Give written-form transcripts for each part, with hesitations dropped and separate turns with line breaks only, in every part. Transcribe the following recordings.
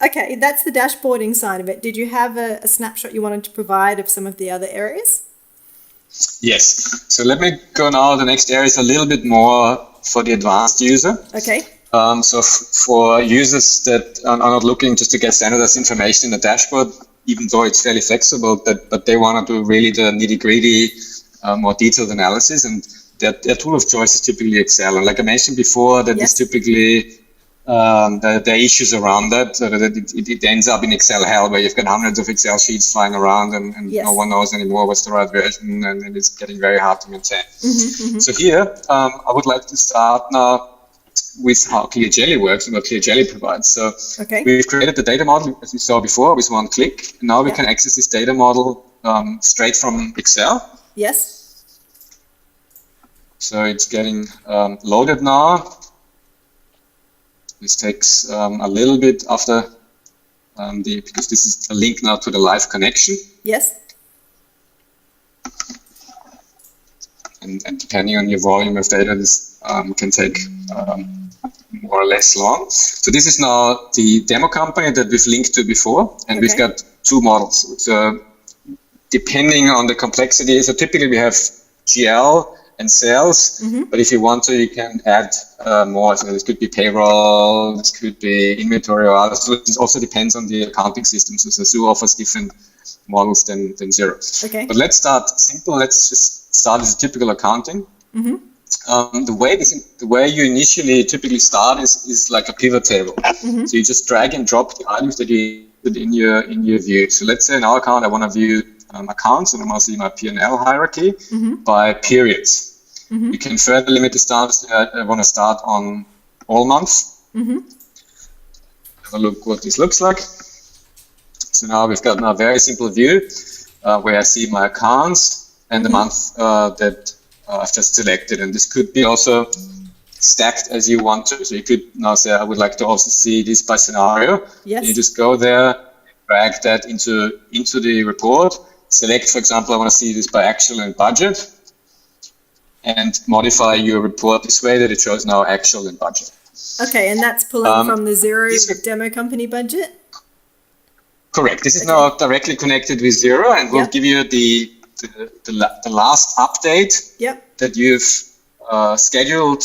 Okay, that's the dashboarding side of it. Did you have a snapshot you wanted to provide of some of the other areas?
Yes. So let me go now. The next area is a little bit more for the advanced user.
Okay.
So for users that are not looking just to get standardized information in the dashboard, even though it's fairly flexible, but they want to do really the nitty-gritty, more detailed analysis, and their tool of choice is typically Excel. And like I mentioned before, that is typically the issues around that, so that it ends up in Excel hell, where you've got hundreds of Excel sheets flying around, and no one knows anymore what's the right version, and it's getting very hard to maintain. So here, I would like to start now with how ClearJelly works and what ClearJelly provides. So we've created the data model, as we saw before, with one click. And now we can access this data model straight from Excel.
Yes.
So it's getting loaded now. This takes a little bit after because this is a link now to the live connection.
Yes.
And depending on your volume of data, this can take more or less long. So this is now the demo company that we've linked to before, and we've got two models. So depending on the complexity, so typically we have GL and sales, but if you want to, you can add more. So this could be payroll, this could be inventory or others. So it also depends on the accounting system. So Xero offers different models than Xero.
Okay.
But let's start simple. Let's just start as a typical accounting. The way you initially typically start is like a pivot table. So you just drag and drop the items that you put in your view. So let's say in our account, I want to view accounts, and I want to see my P&L hierarchy by periods. You can further limit the starts. I want to start on all months. Have a look what this looks like. So now we've got a very simple view where I see my accounts and the month that I've just selected, and this could be also stacked as you want to. So you could now say, I would like to also see this by scenario.
Yes.
You just go there, drag that into the report, select, for example, I want to see this by actual and budget, and modify your report this way that it shows now actual and budget.
Okay, and that's pulling from the Xero demo company budget?
Correct. This is now directly connected with Xero, and will give you the last update that you've scheduled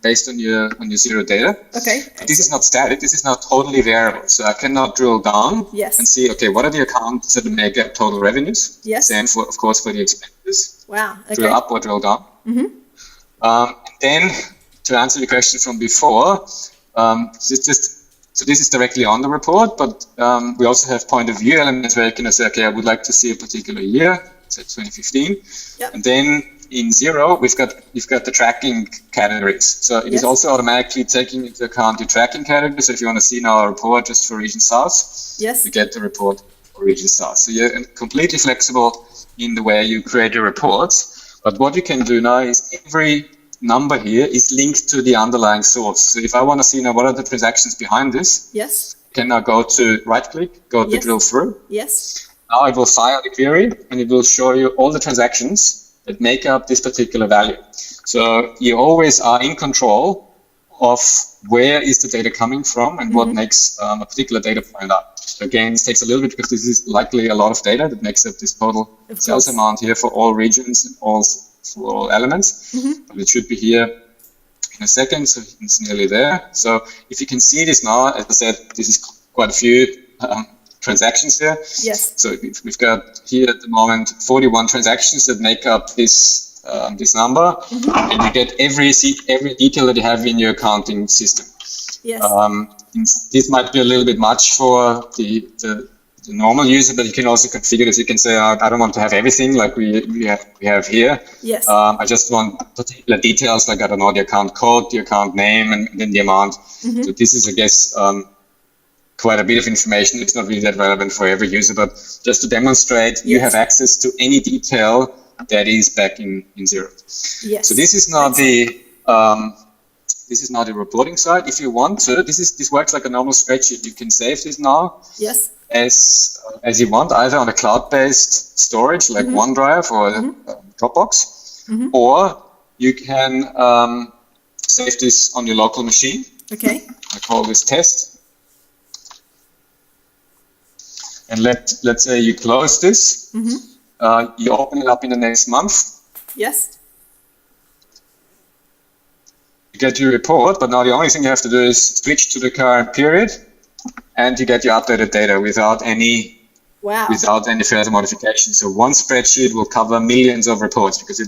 based on your Xero data. Okay. But this is not static. This is now totally variable. So I cannot drill down and see, okay, what are the accounts that make up total revenues?
Yes.
Same for, of course, for the expenses.
Wow. Okay.
Drill up or drill down. And then to answer the question from before, so this is directly on the report, but we also have point of view elements where you can say, okay, I would like to see a particular year, say 2015. And then in Xero, we've got the tracking categories. So it is also automatically taking into account your tracking categories. So if you want to see now a report just for Region South, you get the report for Region South. So you're completely flexible in the way you create your reports. But what you can do now is every number here is linked to the underlying source. So if I want to see now what are the transactions behind this, I can now go to right-click, go to drill through. Now it will fire the query, and it will show you all the transactions that make up this particular value. So you always are in control of where is the data coming from and what makes a particular data point up. So again, this takes a little bit because this is likely a lot of data that makes up this total sales amount here for all regions and for all elements. But it should be here in a second, so it's nearly there. So if you can see this now, as I said, this is quite a few transactions here. So we've got here at the moment 41 transactions that make up this this number, and you get every detail that you have in your accounting system. This might be a little bit much for the normal user, but you can also configure this. You can say, I don't want to have everything like we have here. I just want particular details, like, I don't know, the account code, the account name, and then the amount. So this is, I guess, quite a bit of information. It's not really that relevant for every user, but just to demonstrate, you have access to any detail that is back in Xero. So this is now the reporting side. If you want to, this works like a normal spreadsheet. You can save this now as you want, either on a cloud-based storage like OneDrive or Dropbox, or you can save this on your local machine. I call this test. And let's say you close this, you open it up in the next month,
Yes.
you get your report, but now the only thing you have to do is switch to the current period, and you get your updated data without any further modification. So one spreadsheet will cover millions of reports because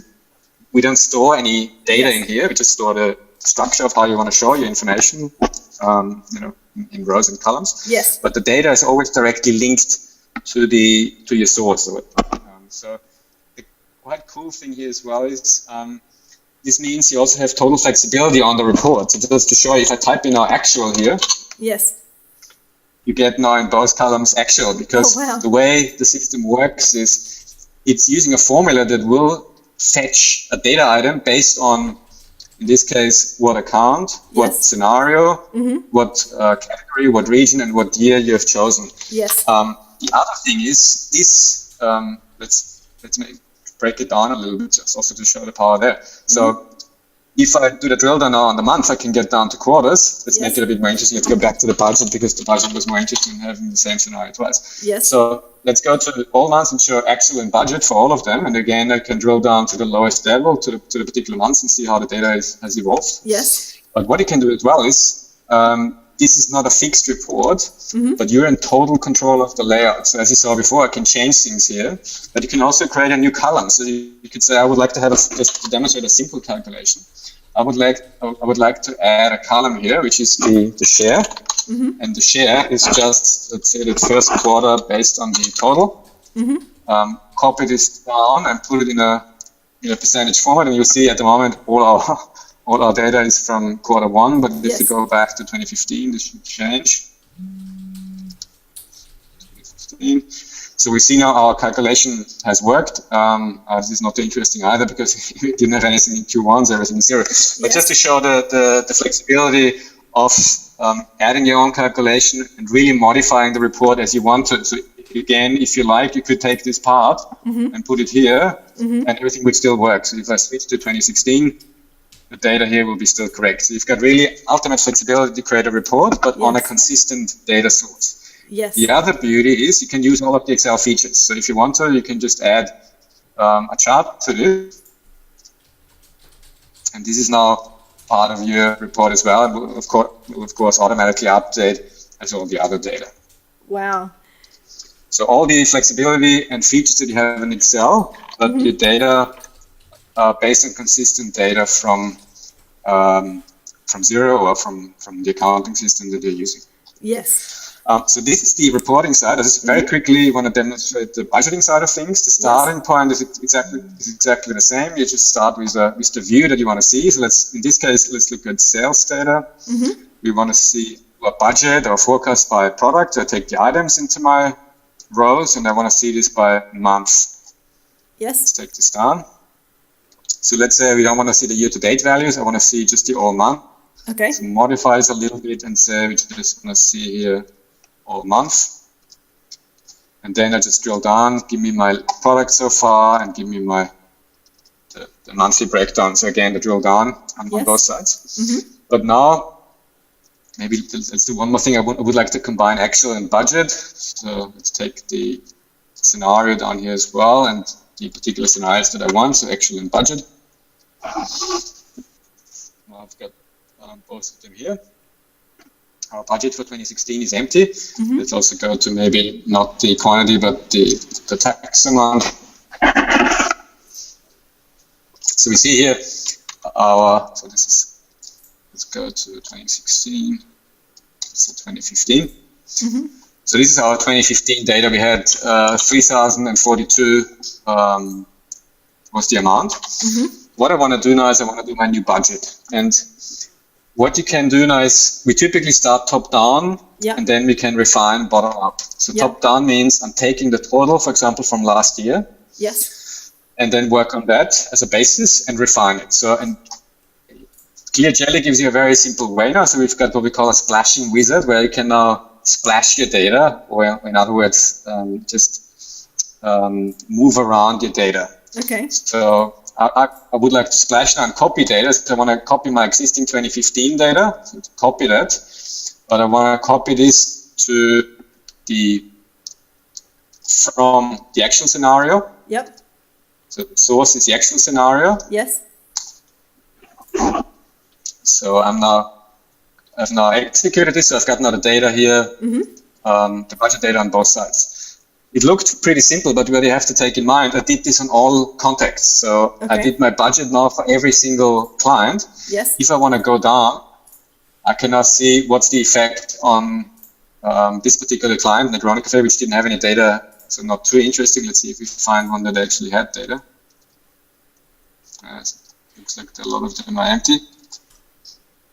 we don't store any data in here. We just store the structure of how you want to show your information, in rows and columns.
Yes.
But the data is always directly linked to your source. So the quite cool thing here as well is this means you also have total flexibility on the report. So just to show you, if I type in our actual here,
yes,
you get now in both columns actual, because the way the system works is it's using a formula that will fetch a data item based on, in this case, what account, what scenario, what category, what region, and what year you have chosen.
Yes.
The other thing is this. Let's break it down a little bit, just also to show the power there. So if I do the drill down now on the month, I can get down to quarters. Let's make it a bit more interesting. Let's go back to the budget, because the budget was more interesting than having the same scenario twice.
Yes.
So let's go to all months and show actual and budget for all of them. And again, I can drill down to the lowest level, to the particular months, and see how the data has evolved.
Yes.
But what you can do as well is, this is not a fixed report, but you're in total control of the layout. So as you saw before, I can change things here, but you can also create a new column. So you could say, I would like to have just to demonstrate a simple calculation. I would like to add a column here, which is the share, and the share is just, let's say, the first quarter based on the total. Copy this down and put it in a percentage format, and you'll see at the moment all our data is from quarter one, but if you go back to 2015, this should change. 2015. So we see now our calculation has worked. This is not too interesting either, because we didn't have anything in Q1, so everything is zero. But just to show the flexibility of adding your own calculation and really modifying the report as you want to. So again, if you like, you could take this part and put it here, and everything would still work. So if I switch to 2016, the data here will be still correct. So you've got really ultimate flexibility to create a report, but on a consistent data source.
Yes.
The other beauty is you can use all of the Excel features. So if you want to, you can just add a chart to this. And this is now part of your report as well. And will of course automatically update as all the other data.
Wow.
So all the flexibility and features that you have in Excel, but your data based on consistent data from Xero or from the accounting system that you're using.
Yes.
So this is the reporting side. I just very quickly want to demonstrate the budgeting side of things. The starting point is exactly the same. You just start with the view that you want to see. So in this case, let's look at sales data. We want to see a budget or forecast by product. So I take the items into my rows, and I want to see this by month.
Yes.
Let's take this down. So let's say we don't want to see the year-to-date values. I want to see just the all month.
Okay.
So modify this a little bit and say we just want to see here all month. And then I just drill down, give me my product so far, and give me the monthly breakdown. So again, the drill down on both sides. But now, maybe let's do one more thing. I would like to combine actual and budget. So let's take the scenario down here as well, and the particular scenarios that I want, so actual and budget. Now I've got both of them here. Our budget for 2016 is empty. Let's also go to maybe not the quantity, but the tax amount. So we see here let's go to 2016, so 2015. So this is our 2015 data. We had 3,042 was the amount. What I want to do now is I want to do my new budget. And what you can do now is we typically start top down, and then we can refine bottom up. So top down means I'm taking the total, for example, from last year.
Yes.
And then work on that as a basis and refine it. So and Clear Jelly gives you a very simple way now. So we've got what we call a splashing wizard, where you can now splash your data, or in other words, just move around your data.
Okay.
So I would like to splash now and copy data. So I want to copy my existing 2015 data, so to copy that, but I want to copy this to the from the actual scenario.
Yep.
So the source is the actual scenario.
Yes.
So I've now executed this. So I've got now the data here, the budget data on both sides. It looked pretty simple, but what you have to take in mind, I did this on all contexts. So I did my budget now for every single client.
Yes.
If I want to go down, I can now see what's the effect on this particular client, Negroni Cafe, which didn't have any data, so not too interesting. Let's see if we find one that actually had data. Looks like a lot of them are empty.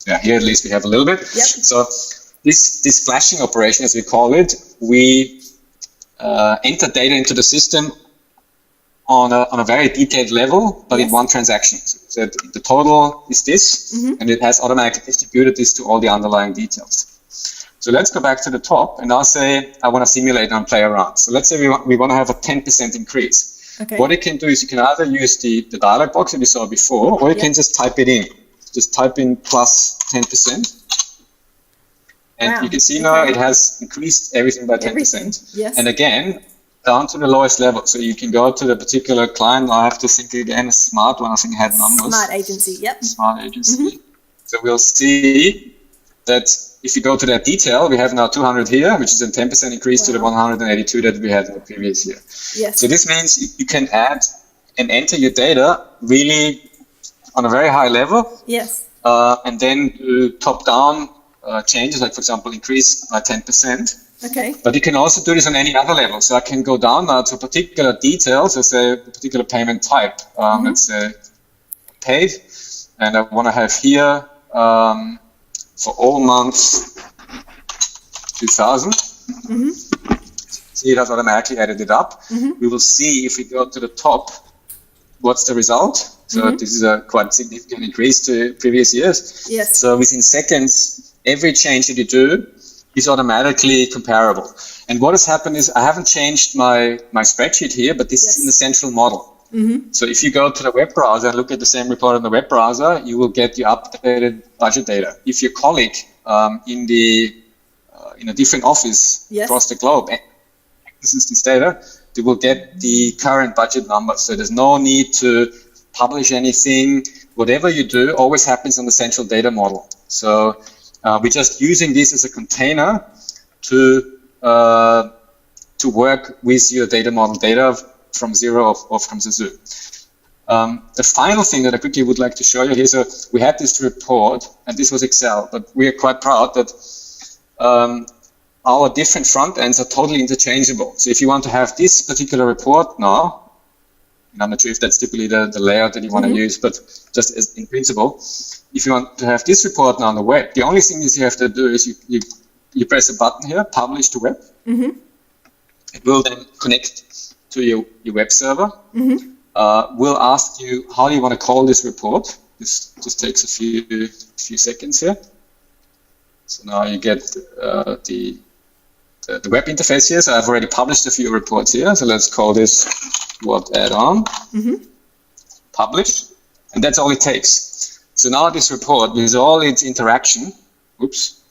Yeah, here at least we have a little bit.
Yep.
So this flashing operation, as we call it, we enter data into the system on a very detailed level, but in one transaction. So the total is this, and it has automatically distributed this to all the underlying details. So let's go back to the top, and I'll say I want to simulate and play around. So let's say we want to have a 10% increase.
Okay.
What you can do is you can either use the dialog box that you saw before, or you can just type it in. Just type in plus 10%. And you can see now it has increased everything by 10%.
Yes.
And again, down to the lowest level. So you can go to the particular client. I have to think again, a smart one. I think I had numbers.
Smart agency, yep.
Smart agency. So we'll see that if you go to that detail, we have now 200 here, which is a 10% increase to the 182 that we had in the previous year.
Yes.
So this means you can add and enter your data really on a very high level.
Yes.
And then do top-down changes, like for example, increase by 10%.
Okay.
But you can also do this on any other level. So I can go down now to particular details, let's say a particular payment type. Let's say paid, and I want to have here for all months 2000. See, it has automatically added it up. We will see if we go to the top, what's the result. So this is a quite significant increase to previous years.
Yes.
So within seconds, every change that you do is automatically comparable. And what has happened is I haven't changed my spreadsheet here, but this is in the central model. So if you go to the web browser and look at the same report on the web browser, you will get the updated budget data. If your colleague in a different office across the globe accesses this data, they will get the current budget number. So there's no need to publish anything. Whatever you do always happens on the central data model. So we're just using this as a container to work with your data model data from Xero or from Zazoo. The final thing that I quickly would like to show you here, so we had this report, and this was Excel, but we are quite proud that our different front ends are totally interchangeable. So if you want to have this particular report now, and I'm not sure if that's typically the layout that you want to use, but just as in principle, if you want to have this report now on the web, the only thing is you have to do is you press a button here, publish to web. It will then connect to your web server. We'll ask you, how do you want to call this report? This just takes a few seconds here. So now you get the web interface here. So I've already published a few reports here. So let's call this what Addon. Publish. And that's all it takes. So now this report, with all its interaction, oops,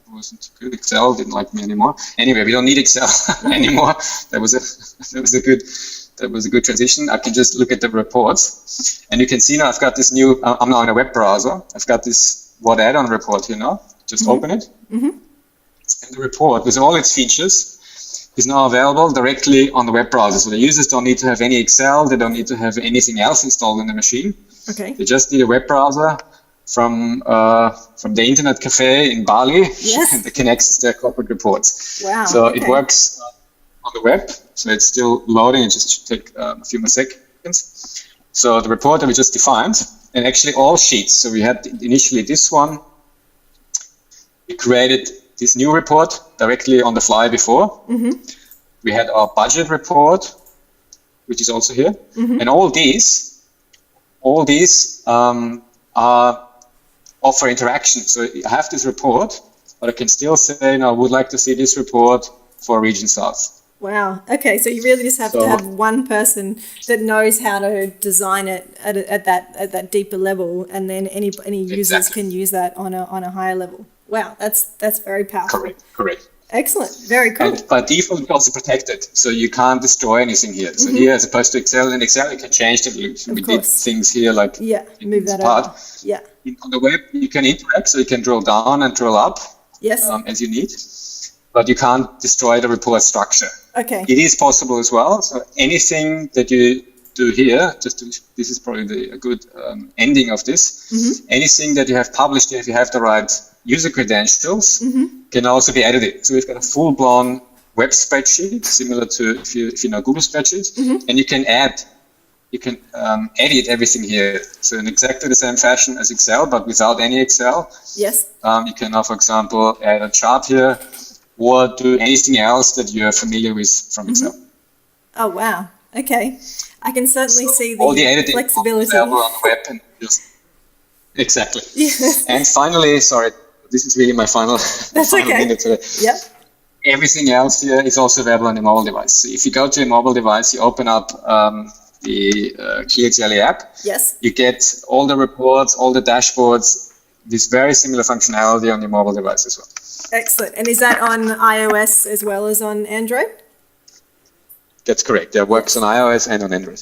it wasn't good. Excel didn't like me anymore. Anyway, we don't need Excel anymore. That was a good transition. I can just look at the reports, and you can see now I've got this new. I'm now in a web browser. I've got this what Addon report here now. Just open it, and the report with all its features is now available directly on the web browser. So the users don't need to have any Excel. They don't need to have anything else installed in the machine.
Okay.
They just need a web browser from the internet cafe in Bali that connects their corporate reports.
Wow.
So it works on the web. So it's still loading. It just should take a few more seconds. So the report that we just defined, and actually all sheets. So we had initially this one. We created this new report directly on the fly before. We had our budget report, which is also here. And all these offer interaction. So I have this report, but I can still say, no, I would like to see this report for Region South.
Wow. Okay. So you really just have to have one person that knows how to design it at that deeper level, and then any users can use that on a higher level. Wow. That's very powerful.
Correct.
Excellent. Very cool.
And by default, it's also protected, so you can't destroy anything here. So here, as opposed to Excel, in Excel, you can change the resolution. We did things here like
move that over. Yeah.
On the web, you can interact, so you can draw down and draw up as you need, but you can't destroy the report structure.
Okay.
It is possible as well. So anything that you do here, this is probably a good ending of this. Anything that you have published here, if you have the right user credentials, can also be edited. So we've got a full-blown web spreadsheet, similar to if you know Google Spreadsheets, and you can edit everything here. So in exactly the same fashion as Excel, but without any Excel.
Yes.
You can now, for example, add a chart here, or do anything else that you are familiar with from Excel.
Oh wow! Okay, I can certainly see
all the editing
flexibility
on the web and just exactly.
Yes.
And finally, sorry, this is really my final.
That's
final
okay.
minute today.
Yep.
Everything else here is also available on a mobile device. So if you go to a mobile device, you open up the KXLE app.
Yes.
You get all the reports, all the dashboards. This very similar functionality on your mobile device as well.
Excellent. And is that on iOS as well as on Android?
That's correct. It works on iOS and on Android.